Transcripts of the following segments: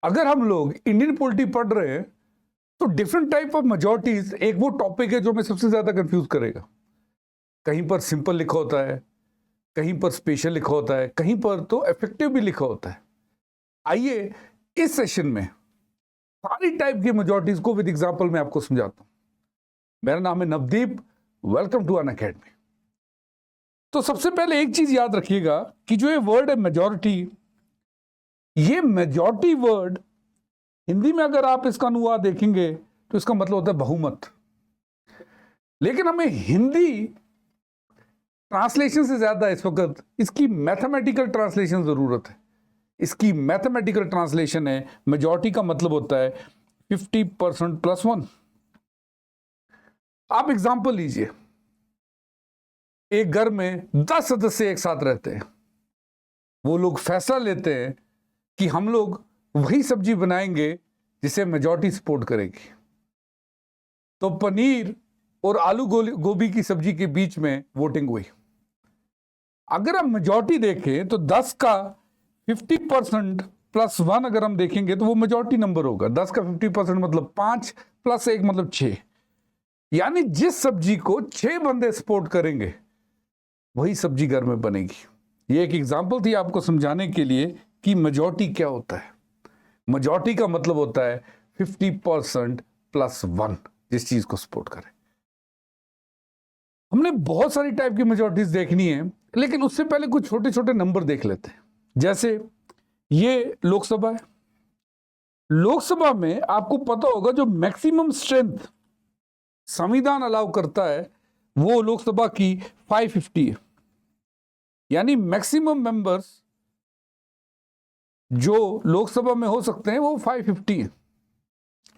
अगर हम लोग इंडियन पॉलिटी पढ़ रहे हैं तो डिफरेंट टाइप ऑफ मेजोरिटीज एक वो टॉपिक है जो हमें सबसे ज्यादा कंफ्यूज करेगा। कहीं पर सिंपल लिखा होता है, कहीं पर स्पेशल लिखा होता है, कहीं पर तो इफेक्टिव भी लिखा होता है। आइए इस सेशन में सारी टाइप की मेजोरिटीज को विद एग्जांपल मैं आपको समझाता हूं। मेरा नाम है नवदीप, वेलकम टू अनअकैडमी। तो सबसे पहले एक चीज याद रखिएगा कि जो ये वर्ड है मेजोरिटी, ये मेजोरिटी वर्ड हिंदी में अगर आप इसका अनुवाद देखेंगे तो इसका मतलब होता है बहुमत। लेकिन हमें हिंदी ट्रांसलेशन से ज्यादा इस वक्त इसकी मैथमेटिकल ट्रांसलेशन जरूरत है। इसकी मैथमेटिकल ट्रांसलेशन है, मेजॉरिटी का मतलब होता है 50% प्लस 1। आप एग्जांपल लीजिए, एक घर में 10 सदस्य एक साथ रहते हैं। वो लोग फैसला लेते हैं कि हम लोग वही सब्जी बनाएंगे जिसे मेजॉरिटी सपोर्ट करेगी। तो पनीर और आलू गोभी की सब्जी के बीच में वोटिंग हुई। अगर हम मेजॉरिटी देखें तो 10 का 50% प्लस 1 अगर हम देखेंगे तो वो मेजॉरिटी नंबर होगा। 10 का 50% मतलब 5 प्लस 1 मतलब 6। यानी जिस सब्जी को 6 बंदे सपोर्ट करेंगे वही सब्जी घर में बनेगी। ये एक एग्जांपल थी आपको समझाने के लिए कि मेजॉरिटी क्या होता है। मेजॉरिटी का मतलब होता है 50% प्लस 1, जिस चीज को सपोर्ट करे। हमने बहुत सारी टाइप की मेजॉरिटीज देखनी है, लेकिन उससे पहले कुछ छोटे छोटे नंबर देख लेते हैं। जैसे ये लोकसभा है। लोकसभा में आपको पता होगा जो मैक्सिमम स्ट्रेंथ संविधान अलाउ करता है वो लोकसभा की 550 है। यानी मैक्सिमम मेंबर्स जो लोकसभा में हो सकते हैं वो 550 है।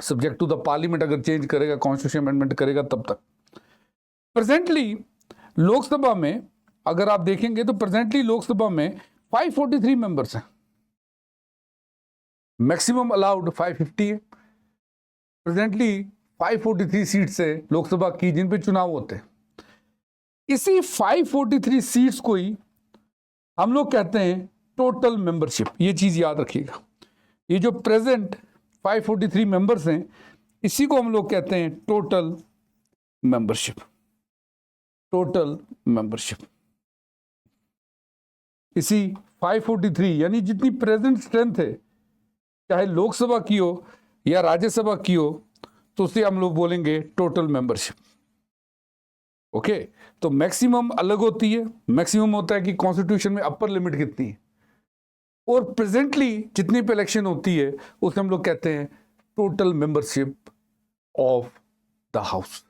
सब्जेक्ट टू द पार्लियामेंट अगर चेंज करेगा, कॉन्स्टिट्यूशन अमेंडमेंट करेगा तब तक। प्रेजेंटली लोकसभा में अगर आप देखेंगे तो प्रेजेंटली लोकसभा में 543 मेंबर्स हैं। मैक्सिमम अलाउड 550 है। प्रेजेंटली 543 सीट्स है लोकसभा की जिन पे चुनाव होते हैं। इसी 543 सीट्स को ही हम लोग कहते हैं टोटल मेंबरशिप। ये चीज याद रखिएगा। ये जो प्रेजेंट 543 मेंबर्स हैं इसी को हम लोग कहते हैं टोटल मेंबरशिप। टोटल मेंबरशिप इसी 543 यानी जितनी प्रेजेंट स्ट्रेंथ है, चाहे लोकसभा की हो या राज्यसभा की हो, तो उसे हम लोग बोलेंगे टोटल मेंबरशिप। ओके, तो मैक्सिमम अलग होती है। मैक्सिमम होता है कि कॉन्स्टिट्यूशन में अपर लिमिट कितनी है, और प्रेजेंटली जितनी पे इलेक्शन होती है उसे हम लोग कहते हैं total membership of the house.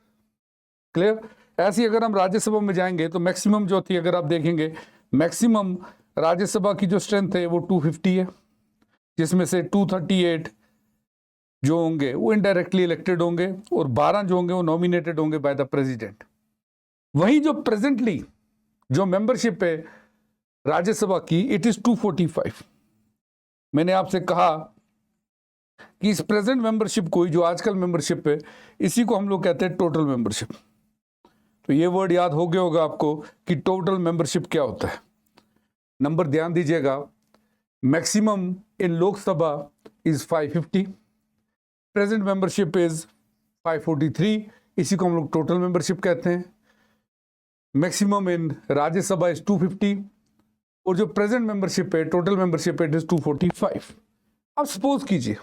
Clear? ऐसे ही अगर हम राज्यसभा में जाएंगे तो मैक्सिमम जो थी, अगर आप देखेंगे मैक्सिमम राज्यसभा की जो स्ट्रेंथ है वो 250 है, जिसमें से 238 जो होंगे वो इनडायरेक्टली इलेक्टेड होंगे और 12 जो होंगे वो नॉमिनेटेड होंगे बाय द प्रेसिडेंट। वहीं जो प्रेजेंटली जो मेंबरशिप है राज्यसभा की, इट इज 245। मैंने आपसे कहा कि इस प्रेजेंट मेंबरशिप को, जो आजकल मेंबरशिप है, इसी को हम लोग कहते हैं टोटल मेंबरशिप। तो ये वर्ड याद हो गया होगा आपको कि टोटल मेंबरशिप क्या होता है। नंबर ध्यान दीजिएगा, maximum in Lok Sabha is 550, present membership is 543, इसी को हम लोग टोटल मेंबरशिप कहते हैं। मैक्सिमम इन राज्यसभा इज 250 और जो प्रेजेंट मेंबरशिप है, टोटल मेंबरशिप इट इज 245। अब सपोज कीजिए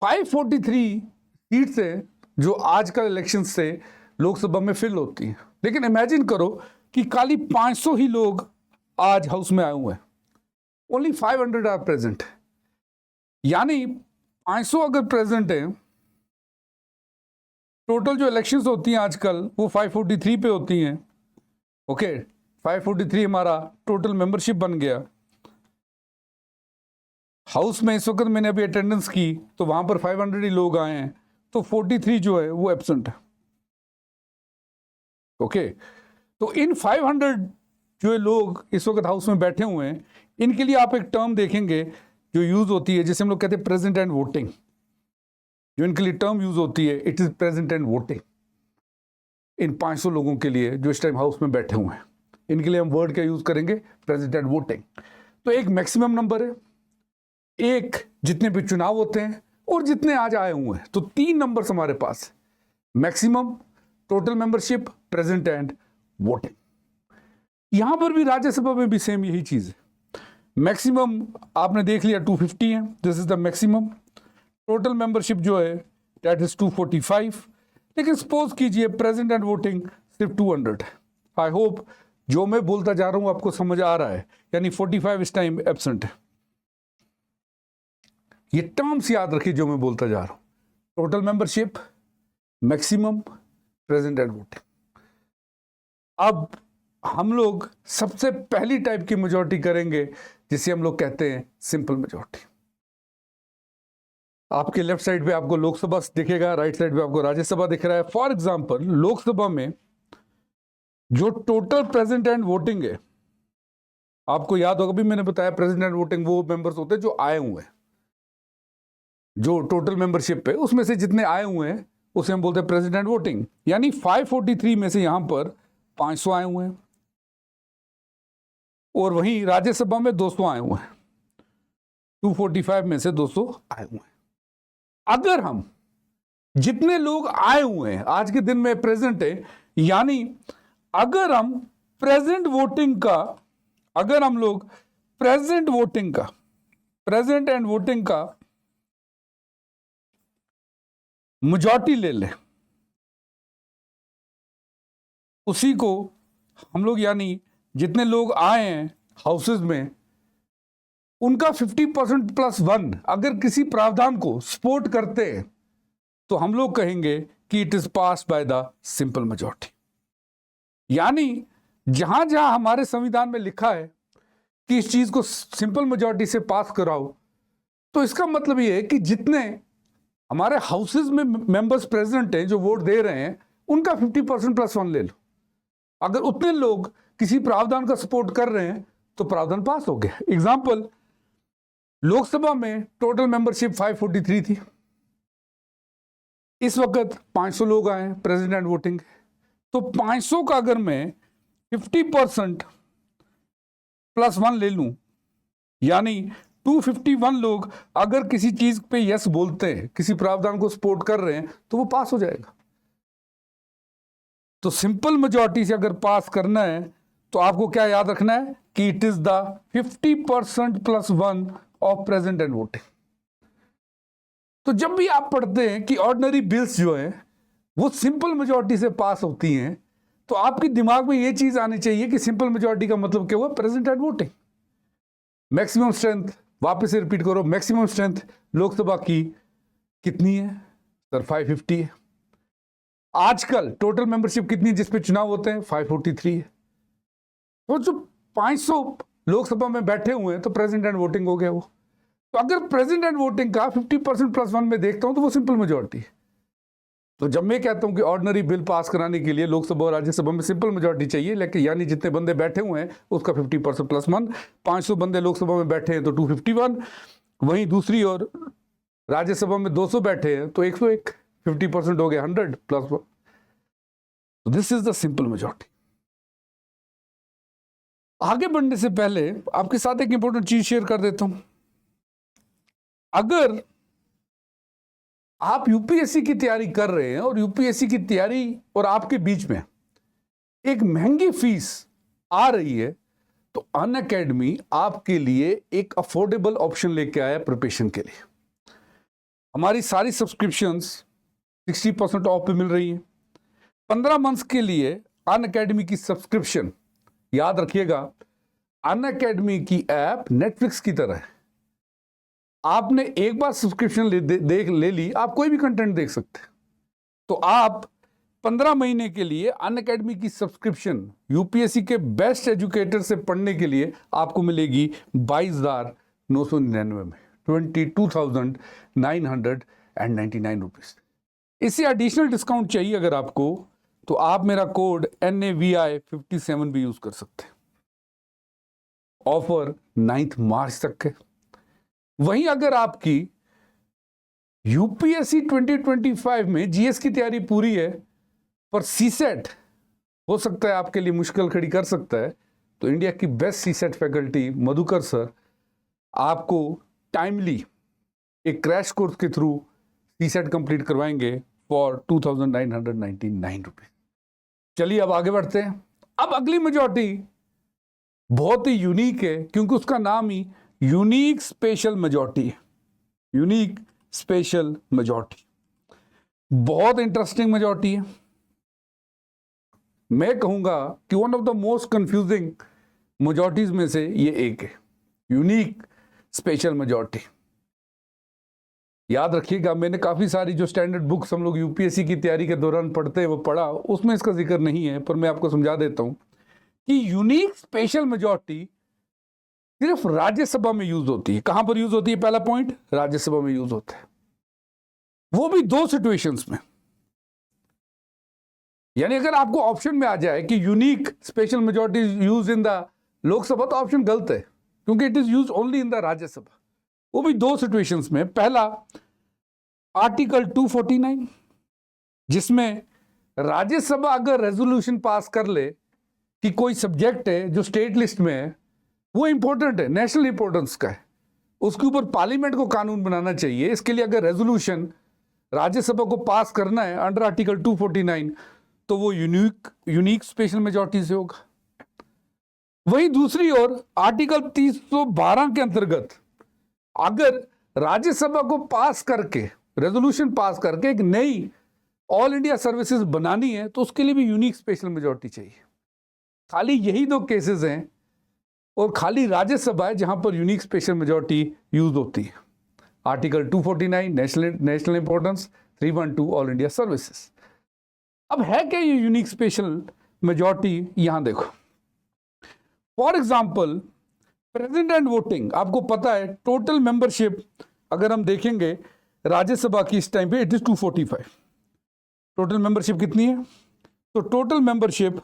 543 सीट्स है जो आजकल इलेक्शन से लोकसभा में फिल होती है, लेकिन इमेजिन करो कि खाली 500 ही लोग आज हाउस में आए हुए हैं। Only 500 are present. यानी 500 अगर प्रेजेंट है, टोटल जो इलेक्शंस होती हैं आजकल वो 543 पे होती हैं। ओके, 543 हमारा टोटल मेंबरशिप बन गया। हाउस में इस वक्त मैंने अभी अटेंडेंस की तो वहां पर 500 ही लोग आए हैं, तो 43 जो है वो एब्सेंट है। ओके, तो इन 500 जो लोग इस वक्त हाउस में बैठे हुए हैं, इनके लिए आप एक टर्म देखेंगे जो यूज होती है, जिसे हम लोग कहते हैं प्रेजेंट एंड वोटिंग। जो इनके लिए टर्म यूज होती है, it is present and voting. इन 500 लोगों के लिए जो इस टाइम हाउस में बैठे हुए हैं, इनके लिए हम वर्ड क्या यूज करेंगे? Present and voting. तो एक मैक्सिमम नंबर है एक जितने भी चुनाव होते हैं और जितने आज आए हुए हैं, तो 3 नंबर्स हमारे पास है, maximum, total membership, present and voting. यहां पर भी राज्यसभा में भी सेम यही चीज है। मैक्सिमम आपने देख लिया 250 है, this is the maximum. Total membership जो है दैट इज 245, लेकिन सपोज कीजिए प्रेजेंट एंड वोटिंग सिर्फ 200 है। आई होप जो मैं बोलता जा रहा हूं आपको समझ आ रहा है, यानी 45 इस टाइम एब्सेंट है। ये टर्म्स याद रखिए जो मैं बोलता जा रहा हूं, total membership, maximum, present and voting. अब हम लोग सबसे पहली टाइप की मेजॉरिटी करेंगे जिसे हम लोग कहते हैं सिंपल मेजॉरिटी। आपके लेफ्ट साइड पे आपको लोकसभा दिखेगा, राइट साइड पे आपको राज्यसभा दिख रहा है। फॉर एग्जांपल लोकसभा में जो टोटल प्रेजेंट एंड वोटिंग है, आपको याद होगा भी मैंने बताया प्रेजेंट एंड वोटिंग वो मेंबर्स होते हैं जो आए हुए हैं, जो टोटल मेंबरशिप है उसमें से जितने आए हुए हैं उसे हम बोलते हैं प्रेजेंट एंड वोटिंग। यानी 543 में से यहां पर 500 आए हुए हैं और वहीं राज्यसभा में 200 आए हुए हैं, 245 में से 200 आए हुए हैं। अगर हम जितने लोग आए हुए हैं आज के दिन में प्रेजेंट है, यानी अगर हम प्रेजेंट वोटिंग का, अगर हम लोग प्रेजेंट वोटिंग का, प्रेजेंट एंड वोटिंग का मेजॉरिटी ले लें, उसी को हम लोग, यानी जितने लोग आए हैं हाउसेज में उनका 50% प्लस 1 अगर किसी प्रावधान को सपोर्ट करते हैं तो हम लोग कहेंगे कि it is pass by the simple majority. यानी जहां जहां हमारे संविधान में लिखा है कि इस चीज को सिंपल मेजॉरिटी से पास कराओ, तो इसका मतलब यह है कि जितने हमारे हाउसेज में मेंबर्स प्रेजेंट हैं जो वोट दे रहे हैं उनका 50% प्लस 1 ले लो। अगर उतने लोग किसी प्रावधान का सपोर्ट कर रहे हैं तो प्रावधान पास हो गया। एग्जाम्पल, लोकसभा में टोटल मेंबरशिप 543 थी, इस वक्त 500 लोग आए प्रेजेंट एंड वोटिंग, तो 500 का अगर मैं 50% प्लस 1 ले लूं, यानी 251 लोग अगर किसी चीज पे यस बोलते हैं, किसी प्रावधान को सपोर्ट कर रहे हैं, तो वो पास हो जाएगा। तो सिंपल मेजॉरिटी से अगर पास करना है तो आपको क्या याद रखना है कि it is the 50% plus 1 of present and voting. तो जब भी आप पढ़ते हैं कि ऑर्डिनरी बिल्स जो है वो सिंपल मेजॉरिटी से पास होती हैं, तो आपके दिमाग में ये चीज आनी चाहिए कि सिंपल मेजॉरिटी का मतलब क्या हुआ, present and voting. Maximum strength, वापस से रिपीट करो, मैक्सिमम स्ट्रेंथ लोकसभा की कितनी है सर? 550 है। आजकल टोटल मेंबरशिप कितनी जिस पे चुनाव होते हैं? 543 है। तो जो 500 लोकसभा में बैठे हुए हैं तो प्रेजेंट एंड वोटिंग हो गया वो। तो अगर प्रेजेंट एंड वोटिंग का 50% प्लस 1 में देखता हूं तो वो सिंपल मेजॉरिटी है। तो जब मैं कहता हूं कि ऑर्डिनरी बिल पास कराने के लिए लोकसभा और राज्यसभा में सिंपल मेजॉरिटी चाहिए, लेकिन यानी जितने बंदे बैठे हुए हैं उसका 50% प्लस 1, 500 बंदे लोकसभा में बैठे हैं तो 251, वहीं दूसरी और राज्यसभा में 200 बैठे हैं तो 101, 50% हो गया 100 plus 1। This is the simple majority. आगे बढ़ने से पहले आपके साथ एक इंपॉर्टेंट चीज शेयर कर देता हूं। अगर आप यूपीएससी की तैयारी कर रहे हैं और यूपीएससी की तैयारी और आपके बीच में एक महंगी फीस आ रही है, तो अनअकैडमी आपके लिए एक अफोर्डेबल ऑप्शन लेके आया प्रिपरेशन के लिए। हमारी सारी सब्सक्रिप्शंस 60% ऑफ पे मिल रही हैं। 15 मंथ्स के लिए अनअकैडमी की सब्सक्रिप्शन, याद रखिएगा अनअकैडमी की ऐप नेटफ्लिक्स की तरह है। आपने एक बार सब्सक्रिप्शन ले ली, आप कोई भी कंटेंट देख सकते हैं। तो आप 15 महीने के लिए अनअकैडमी की सब्सक्रिप्शन यूपीएससी के बेस्ट एजुकेटर से पढ़ने के लिए आपको मिलेगी 22,999 में, 22,999 रुपीज। इससे एडिशनल डिस्काउंट चाहिए अगर आपको, तो आप मेरा कोड NAVI57 भी यूज कर सकते हैं। ऑफर 9 मार्च तक है। वहीं अगर आपकी यूपीएससी 2025 में जीएस की तैयारी पूरी है पर सीसेट हो सकता है आपके लिए मुश्किल खड़ी कर सकता है, तो इंडिया की best CSAT faculty Madhukar sir आपको टाइमली एक क्रैश कोर्स के थ्रू सीसेट कंप्लीट करवाएंगे फॉर 2,999 रुपीज। चलिए अब आगे बढ़ते हैं। अब अगली मेजॉरिटी बहुत ही यूनिक है क्योंकि उसका नाम ही यूनिक स्पेशल मेजॉरिटी है। यूनिक स्पेशल मेजॉरिटी बहुत इंटरेस्टिंग मेजॉरिटी है। मैं कहूंगा कि one of the most confusing majorities में से ये एक है, यूनिक स्पेशल मेजॉरिटी। याद रखिएगा, मैंने काफी सारी जो स्टैंडर्ड बुक्स हम लोग यूपीएससी की तैयारी के दौरान पढ़ते हैं वो पढ़ा, उसमें इसका जिक्र नहीं है, पर मैं आपको समझा देता हूं कि यूनिक स्पेशल मेजॉरिटी सिर्फ राज्यसभा में यूज होती है। कहां पर यूज होती है? पहला पॉइंट, राज्यसभा में यूज होता है, वो भी दो सिचुएशंस में। यानी अगर आपको ऑप्शन में आ जाए कि unique special majority use in the Lok Sabha, तो ऑप्शन गलत है क्योंकि it is use only in the Rajya Sabha. वो भी दो सिचुएशंस में। पहला, आर्टिकल 249, जिसमें राज्यसभा अगर रेजोल्यूशन पास कर ले कि कोई सब्जेक्ट है जो स्टेट लिस्ट में है, वो इंपॉर्टेंट है, नेशनल इंपॉर्टेंस का है, उसके ऊपर पार्लियामेंट को कानून बनाना चाहिए, इसके लिए अगर रेजोल्यूशन राज्यसभा को पास करना है अंडर आर्टिकल 249, तो वो यूनिक स्पेशल मेजॉरिटी से होगा। वहीं दूसरी ओर आर्टिकल 312 के अंतर्गत अगर राज्यसभा को पास करके, रेजोल्यूशन पास करके एक नई ऑल इंडिया सर्विसेज बनानी है, तो उसके लिए भी यूनिक स्पेशल मेजॉरिटी चाहिए। खाली यही दो केसेस हैं और खाली राज्यसभा है जहां पर यूनिक स्पेशल मेजॉरिटी यूज होती है। Article 249 national importance, 312 all India services. अब है क्या ये यूनिक स्पेशल मेजॉरिटी? यहां देखो, for example present and voting. आपको पता है टोटल मेंबरशिप अगर हम देखेंगे राज्यसभा की इस टाइम पे इट इज 245। टोटल मेंबरशिप कितनी है? तो टोटल मेंबरशिप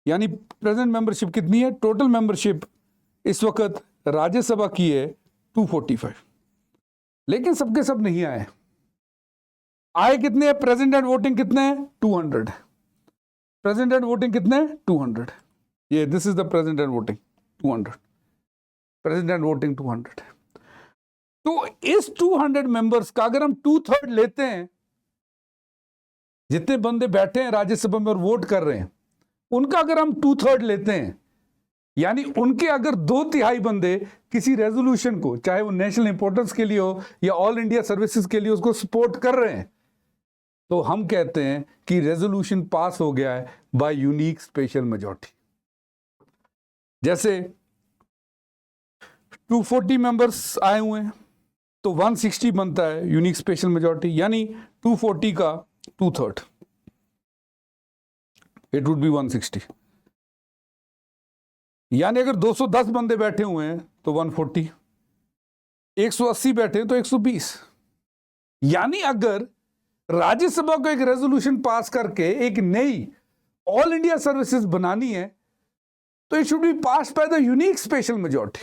यानी प्रेजेंट मेंबरशिप कितनी है? टोटल मेंबरशिप इस वक्त राज्यसभा की है 245, लेकिन सबके सब नहीं आए। आए कितने हैं? प्रेजेंट एंड वोटिंग कितने हैं? 200। प्रेजेंट एंड वोटिंग कितने हैं? 200। ये this is the present and voting 200, present and voting 200। तो इस 200 मेंबर्स का अगर हम 2/3 लेते हैं, जितने बंदे बैठे हैं राज्यसभा में और वोट कर रहे हैं, उनका अगर हम 2/3 लेते हैं, यानी उनके अगर 2/3 बंदे किसी रेजोल्यूशन को, चाहे वो नेशनल इंपॉर्टेंस के लिए हो या ऑल इंडिया सर्विसेज के लिए, उसको सपोर्ट कर रहे हैं, तो हम कहते हैं कि रेजोल्यूशन पास हो गया है बाय यूनिक स्पेशल मेजॉरिटी। जैसे 240 मेंबर्स आए हुए हैं तो 160 बनता है यूनिक स्पेशल मेजॉरिटी, यानी 240 का 2/3, इट वुड बी 160। यानी अगर 210 बंदे बैठे हुए हैं तो 140, 180 बैठे हैं तो 120। यानी अगर राज्यसभा को एक रेजोल्यूशन पास करके एक नई ऑल इंडिया सर्विसेज बनानी है, तो it should be pass by the unique special majority.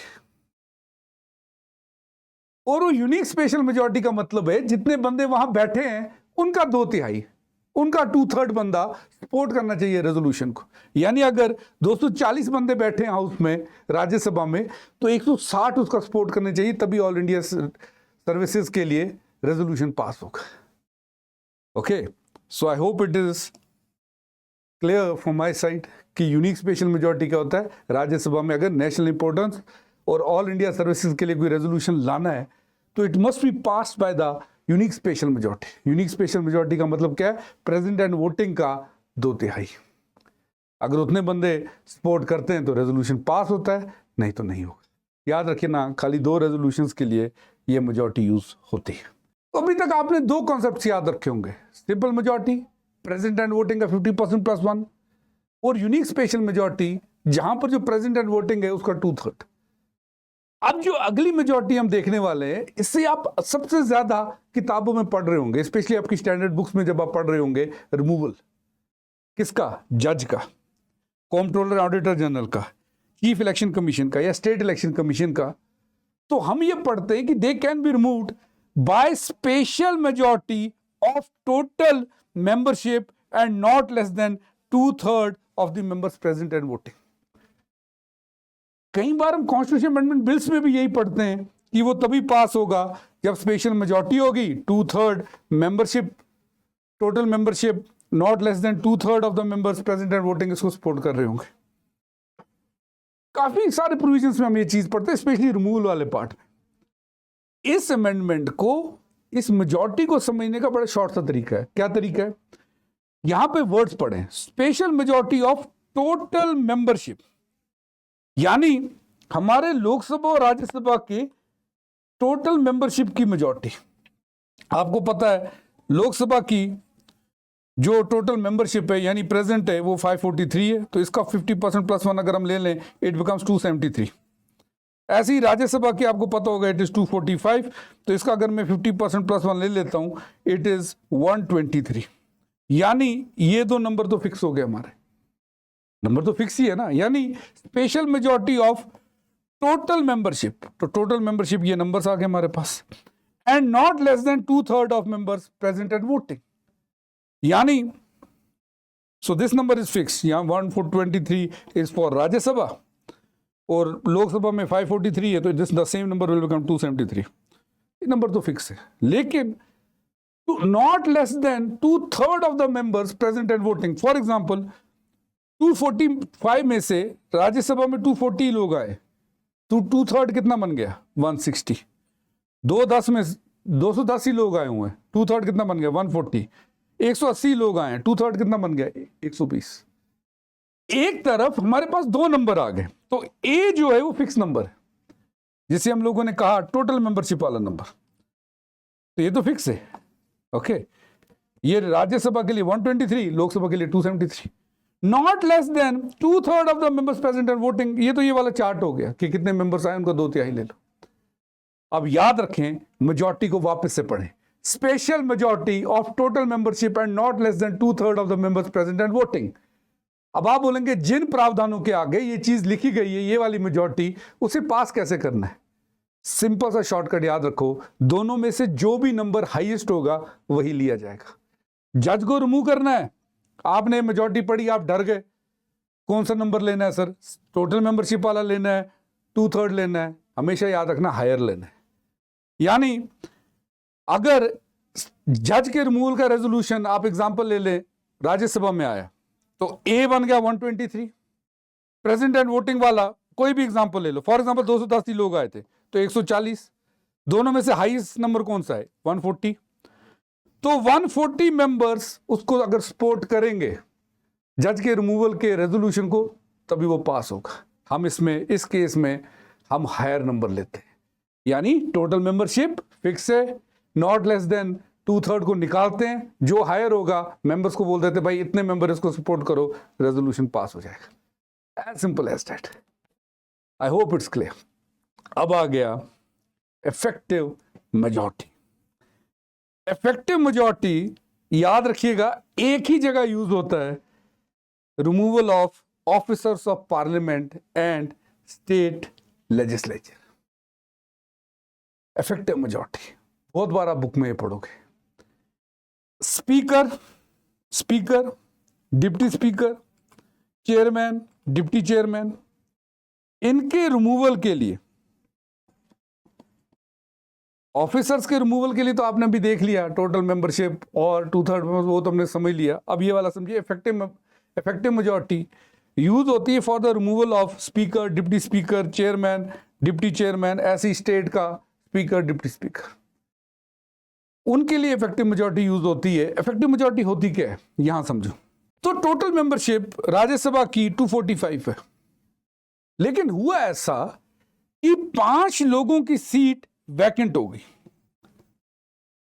और वो यूनिक स्पेशल मेजॉरिटी का मतलब है जितने बंदे वहां बैठे हैं उनका 2/3, उनका 2/3 बंदा सपोर्ट करना चाहिए रेजोल्यूशन को। यानी अगर 240 बंदे बैठे हैं हाउस में, राज्यसभा में, तो 160 उसका सपोर्ट करने चाहिए, तभी ऑल इंडिया सर्विसेज के लिए रेजोल्यूशन पास होगा। Okay, so I hope it is clear from my side कि यूनिक स्पेशल मेजॉरिटी क्या होता है। राज्यसभा में अगर नेशनल इंपॉर्टेंस और ऑल इंडिया सर्विसेज के लिए कोई रेजोल्यूशन लाना है, तो it must be passed by the unique special majority. Unique special majority का मतलब क्या है? प्रेजेंट एंड वोटिंग का 2/3। अगर उतने बंदे सपोर्ट करते हैं तो रेजोल्यूशन पास होता है, नहीं तो नहीं होगा। याद रखिए ना, खाली 2 रेजोल्यूशंस के लिए ये मेजॉरिटी यूज होती है। तो अभी तक आपने 2 कॉन्सेप्ट्स याद रखे होंगे, simple majority, present and voting का 50% + 1, और यूनिक स्पेशल मेजॉरिटी जहां पर जो प्रेजेंट एंड वोटिंग है उसका 2/3। अब जो अगली मेजॉरिटी हम देखने वाले हैं, इससे आप सबसे ज्यादा किताबों में पढ़ रहे होंगे, स्पेशली आपकी स्टैंडर्ड बुक्स में जब आप पढ़ रहे होंगे, रिमूवल किसका? जज का, कॉम्प्ट्रोलर ऑडिटर जनरल का, चीफ इलेक्शन कमीशन का या स्टेट इलेक्शन कमीशन का। तो हम ये पढ़ते हैं कि they can be removed by special majority of total membership and not less than 2/3 of the members present and voting. कई बार हम कॉन्स्टिट्यूशन अमेंडमेंट बिल्स में भी यही पढ़ते हैं कि वो तभी पास होगा जब स्पेशल मेजॉरिटी होगी, 2/3 membership, total membership not less than 2/3 of the members present and voting इसको सपोर्ट कर रहे होंगे। काफी सारे प्रोविजंस में हम ये चीज पढ़ते हैं, स्पेशली रिमूवल वाले पार्ट में। इस अमेंडमेंट को, इस मेजॉरिटी को समझने का बड़ा शॉर्ट सा तरीका है। क्या तरीका है? यहां पे वर्ड्स पढ़ें, special majority of total membership, यानी हमारे लोकसभा और राज्यसभा के टोटल मेंबरशिप की मेजॉरिटी। आपको पता है लोकसभा की जो टोटल मेंबरशिप है यानी प्रेजेंट है वो 543 है, तो इसका 50% प्लस 1 अगर हम ले लें इट बिकम्स 273। ऐसे ही राज्यसभा की आपको पता होगा इट इज 245, तो इसका अगर मैं 50% प्लस 1 ले लेता हूं इट इज 123। यानी ये दो नंबर तो फिक्स हो गए, हमारे नंबर तो फिक्स ही है ना। यानी special majority of total membership, तो टोटल मेंबरशिप ये नंबर्स आ गए हमारे पास, and not less than 2/3 of members present and voting. यानी so this number is fix, यहां 123 इज फॉर राज्यसभा और लोकसभा में 543 है, तो this the same number will become 273। ये नंबर तो फिक्स है, लेकिन not less than 2/3 of the members present and voting. For example 245 में से राज्यसभा में 240 लोग आए, तो 2/3 कितना बन गया? 160। 210 में 210 ही लोग आए हुए हैं, 2/3 कितना बन गया? 140। 180 लोग आए हैं, 2/3 कितना बन गया? 120। एक तरफ हमारे पास दो नंबर आ गए, तो ए जो है वो फिक्स नंबर है, जिसे हम लोगों ने कहा टोटल मेंबरशिप वाला नंबर, तो ये तो फिक्स है। ओके, ये राज्यसभा के लिए 123, लोकसभा के लिए 273। Not less than 2/3 of the members present and voting, ये तो ये वाला चार्ट हो गया कि कितने मेंबर्स आए उनका 2/3 ले लो। अब याद रखें, मेजॉरिटी को वापस से पढ़ें, special majority of total membership and not less than 2/3 of the members present and voting. अब आप बोलेंगे जिन प्रावधानों के आगे ये चीज लिखी गई है, ये वाली मेजॉरिटी, उसे पास कैसे करना है? सिंपल सा शॉर्टकट याद रखो, दोनों में से जो भी नंबर हाईएस्ट होगा वही लिया जाएगा। जज को रिमूव करना है, आपने मेजॉरिटी पढ़ी, आप डर गए, कौन सा नंबर लेना है सर? टोटल मेंबरशिप वाला लेना है, 2/3 लेना है? हमेशा याद रखना हायर लेना है। यानी अगर जज के रिमूवल का रेजोल्यूशन आप एग्जांपल ले लें, राज्यसभा में आया तो ए बन गया 123, प्रेजेंट एंड वोटिंग वाला कोई भी एग्जांपल ले लो, फॉर एग्जांपल 280 लोग आए थे तो 140, दोनों में से हाईएस्ट नंबर कौन सा है? 140। तो 140 मेंबर्स उसको अगर सपोर्ट करेंगे जज के रिमूवल के रेजोल्यूशन को, तभी वो पास होगा। हम इसमें, इस केस में हम हायर नंबर लेते हैं, यानी टोटल मेंबरशिप फिक्स है, नॉट लेस देन 2/3 को निकालते हैं, जो हायर होगा मेंबर्स को बोल देते भाई इतने मेंबर इसको सपोर्ट करो, रेजोल्यूशन पास हो जाएगा। As simple as that. I hope it's clear. अब आ गया इफेक्टिव मेजॉरिटी। इफेक्टिव मेजॉरिटी याद रखिएगा एक ही जगह यूज होता है, removal of officers of parliament and state legislature. Effective majority बहुत बार आप बुक में ये पढ़ोगे। Speaker, speaker, deputy speaker, chairman, deputy chairman, इनके रिमूवल के लिए, ऑफिसर्स के रिमूवल के लिए तो आपने भी देख लिया, टोटल मेंबरशिप और 2/3 वो तो हमने समझ लिया। अब ये वाला समझिए, इफेक्टिव मेजॉरिटी यूज होती है for the removal of speaker, deputy speaker, chairman, deputy chairman, ऐसी स्टेट का स्पीकर, डिप्टी स्पीकर, उनके लिए इफेक्टिव मेजॉरिटी यूज होती है। इफेक्टिव मेजॉरिटी होती क्या है यहां समझो। तो टोटल मेंबरशिप राज्यसभा की 245 है, लेकिन हुआ ऐसा कि 5 लोगों की सीट वैकेंट हो गई।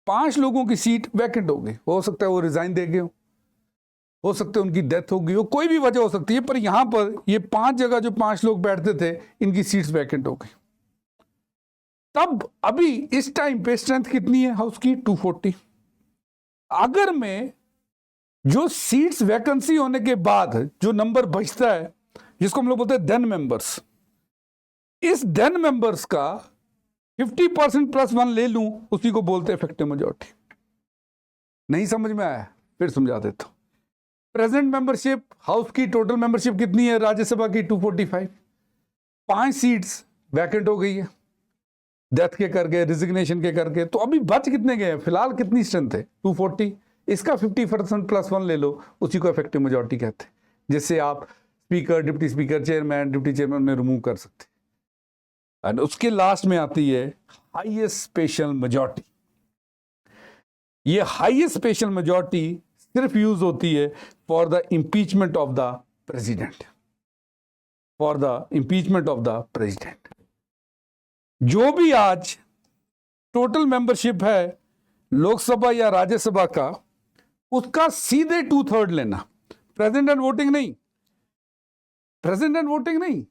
5 लोगों की सीट वैकेंट हो गई। हो सकता है वो रिजाइन दे गए हो सकता है उनकी डेथ हो गई हो, कोई भी वजह हो सकती है, पर यहां पर ये 5 जगह जो 5 लोग बैठते थे इनकी सीट्स वैकेंट हो गई। तब अभी इस टाइम पे स्ट्रेंथ कितनी है हाउस की? 240। अगर मैं जो सीट्स वैकेंसी होने के बाद जो नंबर बचता है, जिसको हम लोग बोलते हैं देन मेंबर्स, इस देन मेंबर्स का 50% प्लस 1 ले लूं, उसी को बोलते हैं इफेक्टिव मेजॉरिटी। नहीं समझ में आया? फिर समझा देता हूं। प्रेजेंट मेंबरशिप हाउस की टोटल मेंबरशिप कितनी है? राज्यसभा की 245। 5 सीट्स वैकेंट हो गई है, डेथ के कर गए, रिजिग्नेशन के करके, तो अभी बच कितने गए हैं? फिलहाल कितनी स्ट्रेंथ है? 240। इसका 50% +1 ले लो, उसी को इफेक्टिव मेजोरिटी कहते हैं, जिससे आप speaker, deputy speaker, chairman, deputy chairman में रिमूव कर सकते हैं। एंड उसके लास्ट में आती है हाईएस्ट स्पेशल मेजोरिटी। ये हाईएस्ट स्पेशल मेजोरिटी सिर्फ यूज होती है for the impeachment of the president, for the impeachment of the president. जो भी आज टोटल मेंबरशिप है लोकसभा या राज्यसभा का, उसका सीधे 2/3 लेना, प्रेजेंट एंड वोटिंग नहीं, प्रेजेंट एंड वोटिंग नहीं।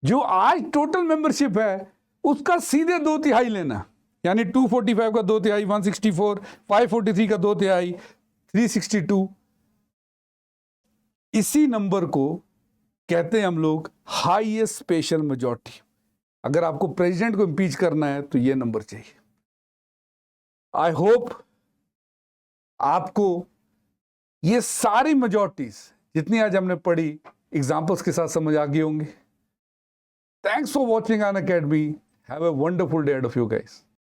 जो आज टोटल मेंबरशिप है उसका सीधे 2/3 लेना, यानी 245 का 2/3, 164, 543 का 2/3, 362। इसी नंबर को कहते हैं हम लोग हाईएस्ट स्पेशल मेजॉरिटी। अगर आपको प्रेसिडेंट को इंपीच करना है तो ये नंबर चाहिए। आई होप आपको ये सारी मेजॉरिटीज जितनी आज हमने पढ़ी एग्जाम्पल्स के साथ समझ आ गए होंगे। Thanks for watching Unacademy. Have a wonderful day ahead of you guys.